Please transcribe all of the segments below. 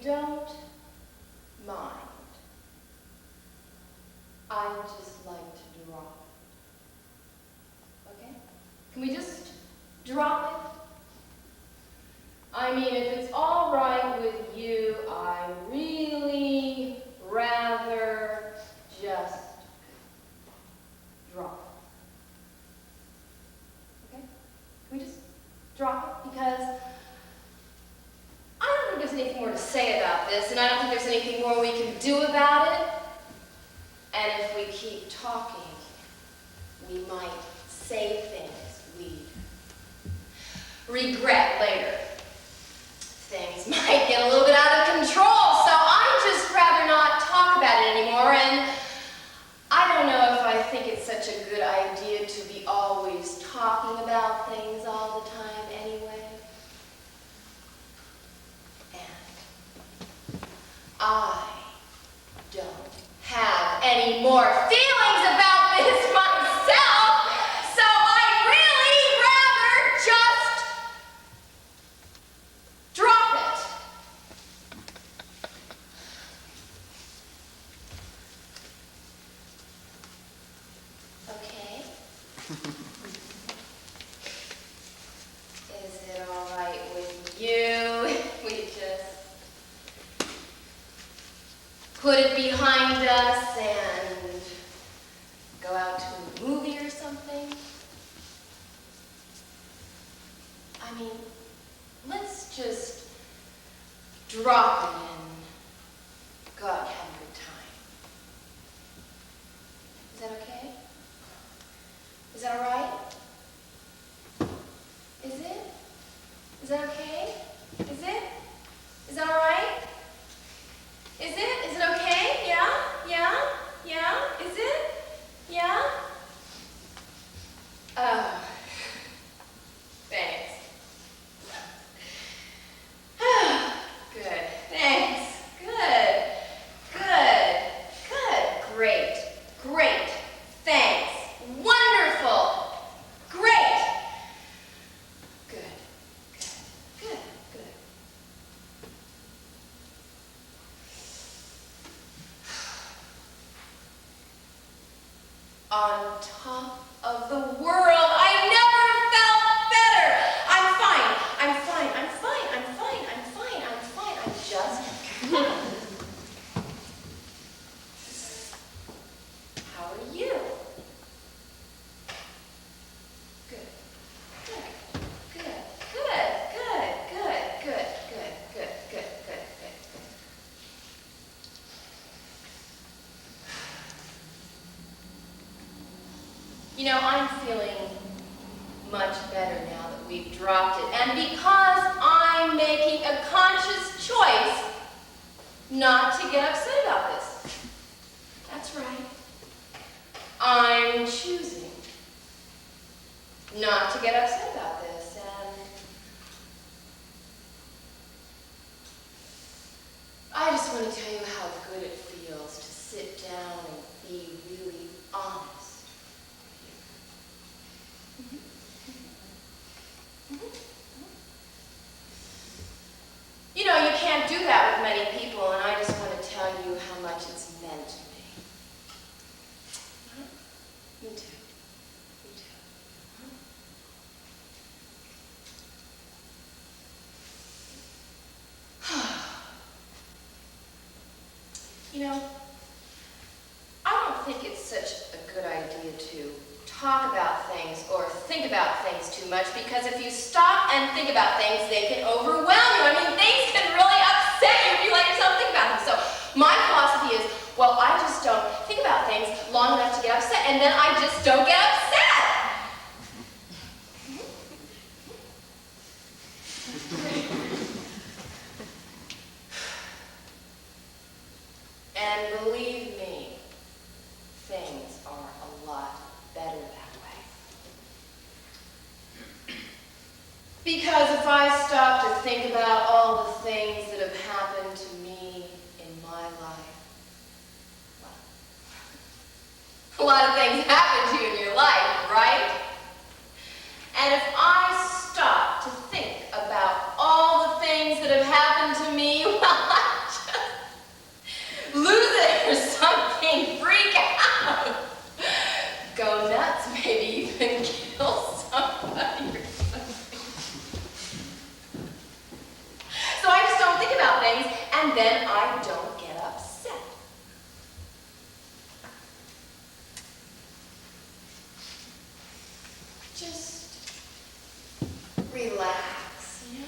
don't mind, I'd just like to drop it. Okay? Can we just drop it? I mean, if it's all right with you, I really rather just drop it. Okay? Can we just drop it? Because I don't think there's anything more to say about this, and I don't think there's anything more we can do about it. And if we keep talking, we might say things we regret later. Things might get a little bit out of control, so I'd just rather not talk about it anymore, and I don't know if I think it's such a good idea to be always talking about things all the time anyway. And I don't have any more feelings about this myself, so I'd really rather just drop it. Okay? Is it all right with you if we just put it behind us and go out to a movie or something? I mean, let's just drop it and go out and have a good time. Is that okay? Is that all right? Is it? Is that okay? Is it? Is that all right? Is it? Is it okay? Yeah? Yeah? Yeah? Is it? Yeah? Oh. Thanks. Good. Thanks. Good. Good. Good. Great. Great. Thanks. Wonderful. Great. Good. Good. Good. Good. On top of the world, I never felt better. I'm fine. I'm fine. I'm fine. I'm fine. I'm fine. I'm fine. I'm just fine. How are you? Good. Good. Good. Good. Good. Good. Good. Good. Good. Good. Good. Good. You know, I'm feeling much better now that we've dropped it. And because I'm making a conscious choice not to get upset about this. That's right. I'm choosing not to get upset about this. And I just want to tell you how good it feels to sit down and be really honest. You know, you can't do that with many people, and I just want to tell you how much it's meant to me. Me too. Me too. You know, I don't think it's such a good idea to talk about things or think about things too much, because if you stop and think about things, they can overwhelm you. I mean, things can really upset you if you let yourself think about them. So my philosophy is, well, I just don't think about things long enough to get upset, and then I just don't get upset. And believe me, things are a lot better that way. Because if I stop to think about all the things that have happened to me in my life, well, a lot of things happen to you in your life, right? And if I stop to think about all the things that have happened to me, well, relax, you know?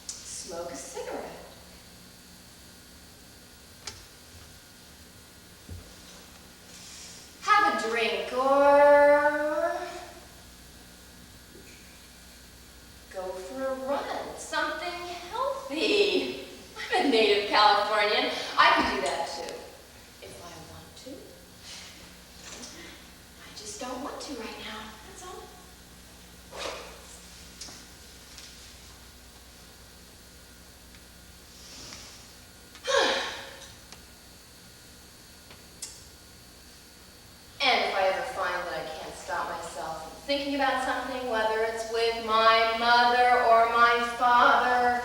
Smoke a cigarette. Have a drink or go for a run. Something healthy. I'm a native Californian. I can do that too, if I want to. I just don't want to right now, that's all. And if I ever find that I can't stop myself from thinking about something, whether it's with my mother or my father,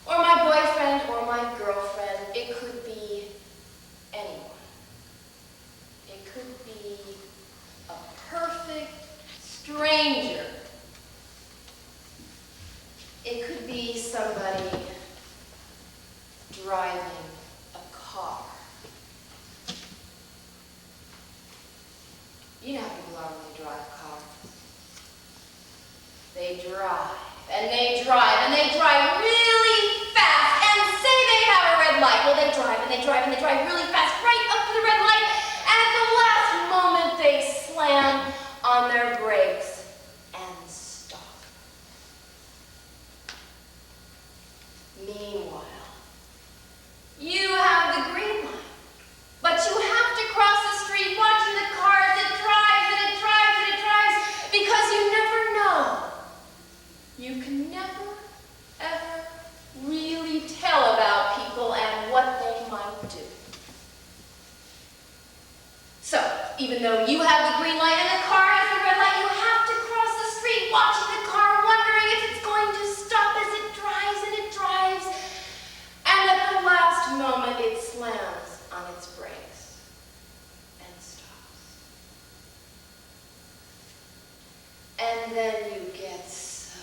or my boyfriend or my girlfriend, it could be anyone. It could be a perfect stranger. It could be somebody driving a car. You know how people are when they drive cars. They drive, and they drive, and they drive really fast, and say they have a red light. Well, they drive, and they drive, and they drive really fast, right up to the red light, and at the last moment they slam on their brakes and stop. Meanwhile, you have the green light, but you have to cross the street watching the cars. It drives, and it drives, and it drives, because you never know. You can never, ever really tell about people and what they might do. So, even though you have the green light and the car has the red light, you have to cross the street watching the car, wondering if it's going to stop as it drives, and it drives. And at the last moment, it slams on its brakes and stops. And then you get so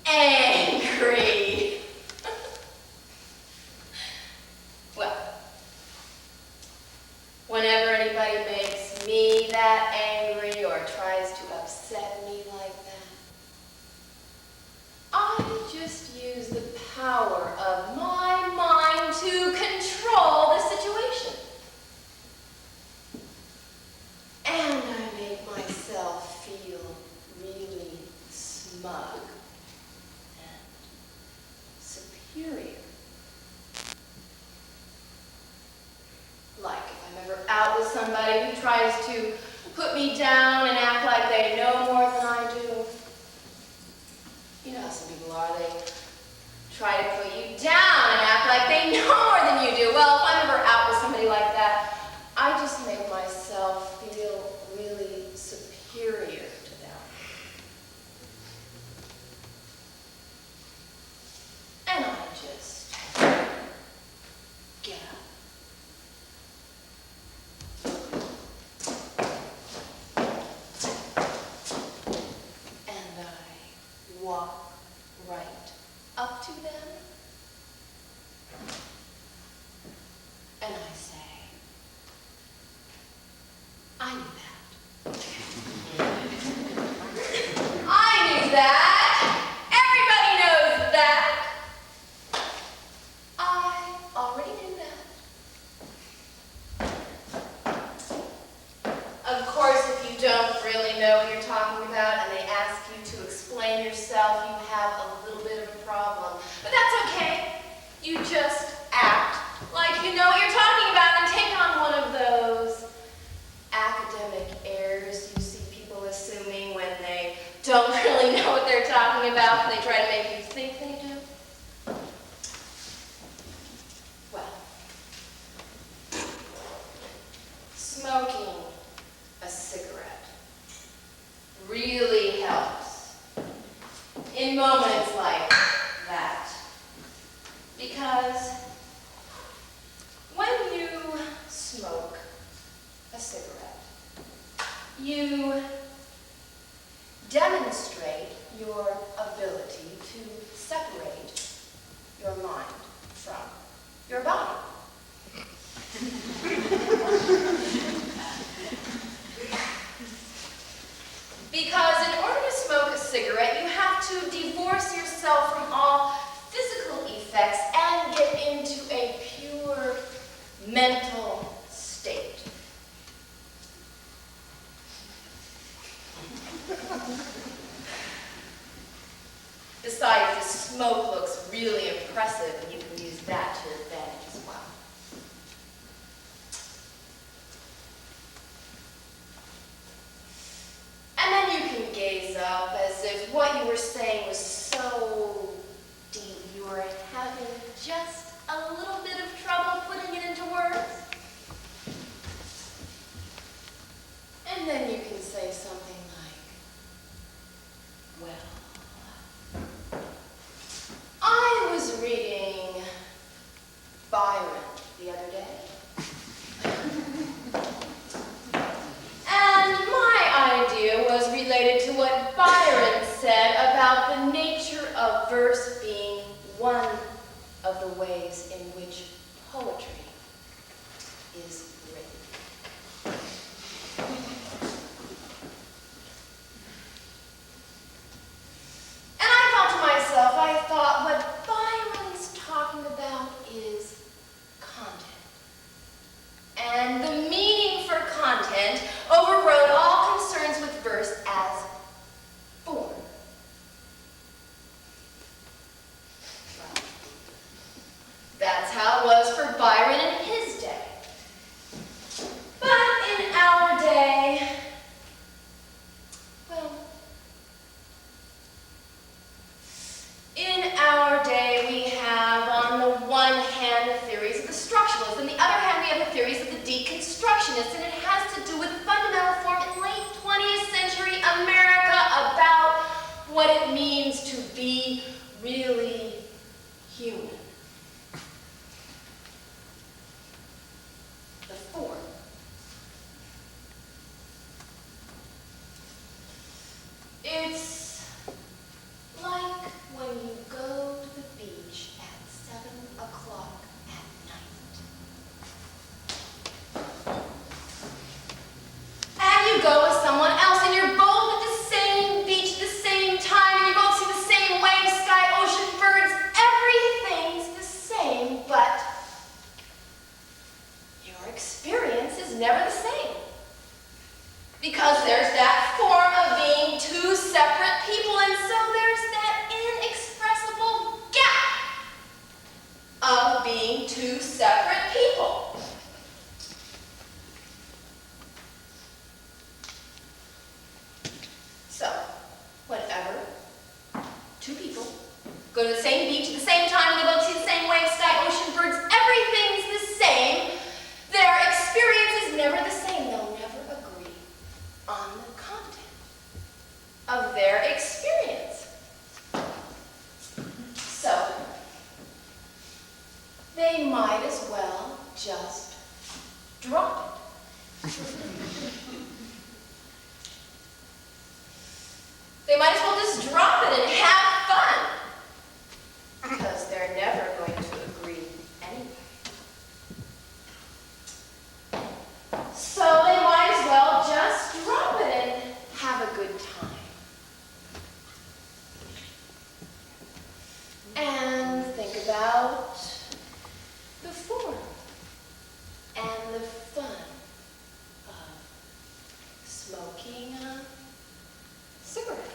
angry. Well, whenever anybody makes me that angry or tries to upset me like that, I just use the power of my mind to control the situation. And I make myself feel really smug and superior. Like if I'm ever out with somebody who tries to put me down and act like they know more than I do. You know how some people are, they try to put you down and act like they know more than you do. Well, if I'm ever out with somebody like that, I just make myself feel really superior to them. And I just get up. And I walk right up to them. And I say, I knew that. I knew that. Everybody knows that. I already knew that. Of course, if you don't really know what you're talking about and they ask you to explain yourself, you have a little bit of a problem. But that's okay. You just act like you know what you're talking about and take on one of those academic airs you see people assuming when they don't really know what they're talking about and they try to make you think they do. Well, smoking a cigarette really helps in moments like that. Because when you smoke a cigarette, you demonstrate your ability to separate your mind from your body. mental state. Besides, the smoke looks really impressive, and you can use that to your advantage as well. And then you can gaze up as if what you were saying was so deep you were having just a little bit of trouble putting it into words. And then you can say something like, well, I was reading Byron the other day. And my idea was related to what Byron said about the nature of verse being one of the ways in which poetry is written. And I thought to myself, what Byron's talking about is content. And the meaning for content overrode all concerns with verse as form. Well, that's how it was for Byron in his day. But in our day, well, in our day we have on the one hand the theories of the structuralists, on the other hand we have the theories of the deconstructionists, and it has to do with fundamental form in late 20th century America about what it means to be really human. The form. It's like when you go to the beach at 7 o'clock at night. And you go with someone else, and you're both at the same beach at the same time, and you both see the same wave, sky, ocean, birds. Everything's the same, but your experience is never the same. Because there's that form of being two separate people, and so there's that inexpressible gap of being two separate people. So, whenever two people go to the same beach at the same time, and they both see the same wave, sky, ocean, birds, everything's the same, their experience is never the same. They'll never agree on the content of their experience. So, they might as well just drop it. They might as well just drop it and have fun. Because they're never going to agree anyway. So they might as well just drop it and have a good time. And think about the form and the fun of smoking a cigarette.